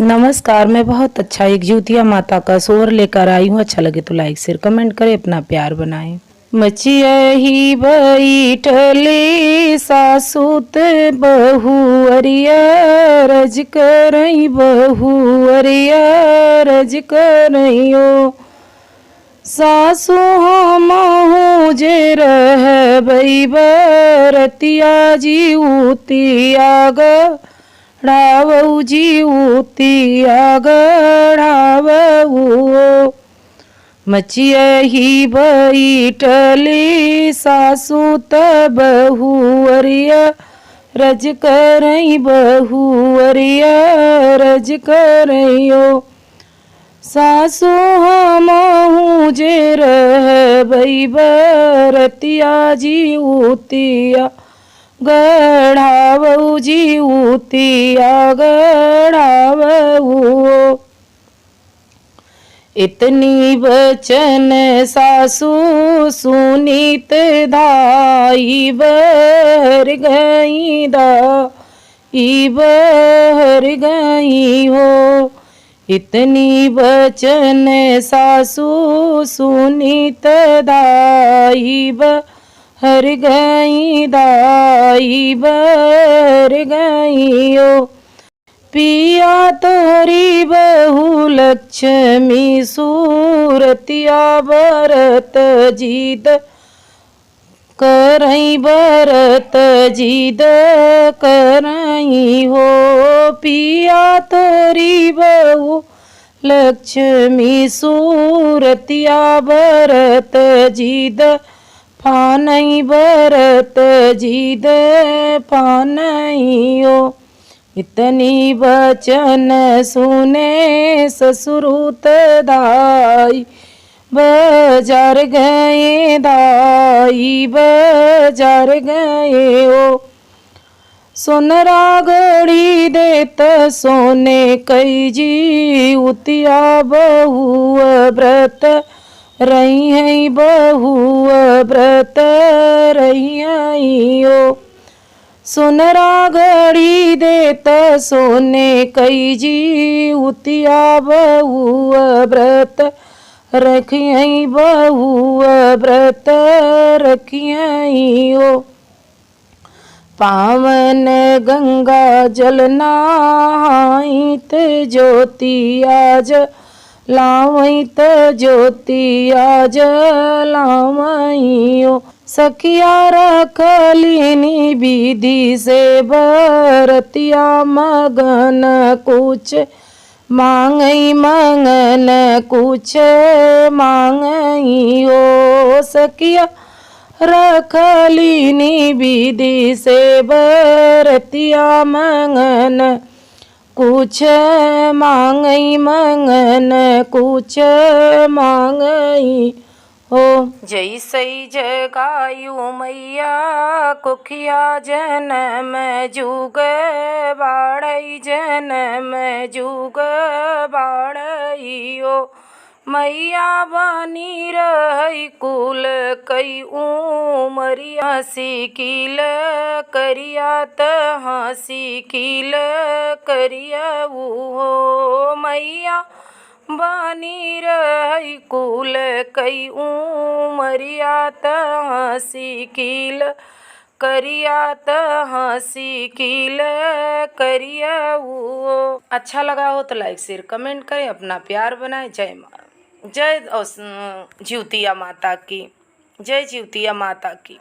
नमस्कार। मैं बहुत अच्छा एक जिउतिया माता का सोहर लेकर आई हूँ। अच्छा लगे तो लाइक शेयर कमेंट करें, अपना प्यार बनाएं। मचिया ही बैठले सासुत बहुअरिया रज करई बहुअरिया रज करइयो सासु हमहु जे रहबई बरतिया जिउतिया गढ़ावऊ जिउतिया गढ़ावऊ मचिया ही बैठली सासु त बहुअरिया रज करई बहुअरिया रज करइयो सासु हमहु जे रहबई बरतिया जिउतिया गढ़ावऊ जिउतिया गढ़ावऊ। इतनी बचन सासु सुनीत दाई बर गई दाई बर गई हो। इतनी बचन सासु सुनीत दाई बर गई दाई बर गई हो। पिया तोरी बहु लक्ष्मी सूरतिया बरत जीद करई बरत जीद करई हो। पिया तोरी बहु लक्ष्मी सूरतिया बरत जीद फानई बरत जीद फानई हो। इतनी बचन सुने ससुरुत दाई बाजार गए दाई बाजार गए हो। सोनरा गड़ी देत सोने कई जिउतिया बहु व्रत रही है बहु व्रत रही हो। सोनरा घड़ी देत सोने कई जिउतिया बहु व्रत रखियई बहु व्रत रखियई हो। पावन गंगा जल नहाइत ज्योतिया जलावइत ज्योतिया जलावई हो। सखिया रखलिनी विधि से बरतिया मगन कुछ मांगई मंगन कुछ मांगई हो। सखिया रखलिनी विधि से बरतिया मंगन कुछ मांगई मंगन कुछ मांगई हो। जैसे जगायु मैया कुखिया जनम जुग बाड़ई जनम जुग बाड़ई हो। मैया बनी रही कुल कई उमरिया सिकिल करिया तहाँ किल करिया हो। मैया बनी रही कुल कई उमरिया तहाँ किल करिया तहाँ किल करिया वो। अच्छा लगा हो तो लाइक शेयर कमेंट करें, अपना प्यार बनाएं। जय जिउतिया माता की, जय जिउतिया माता की।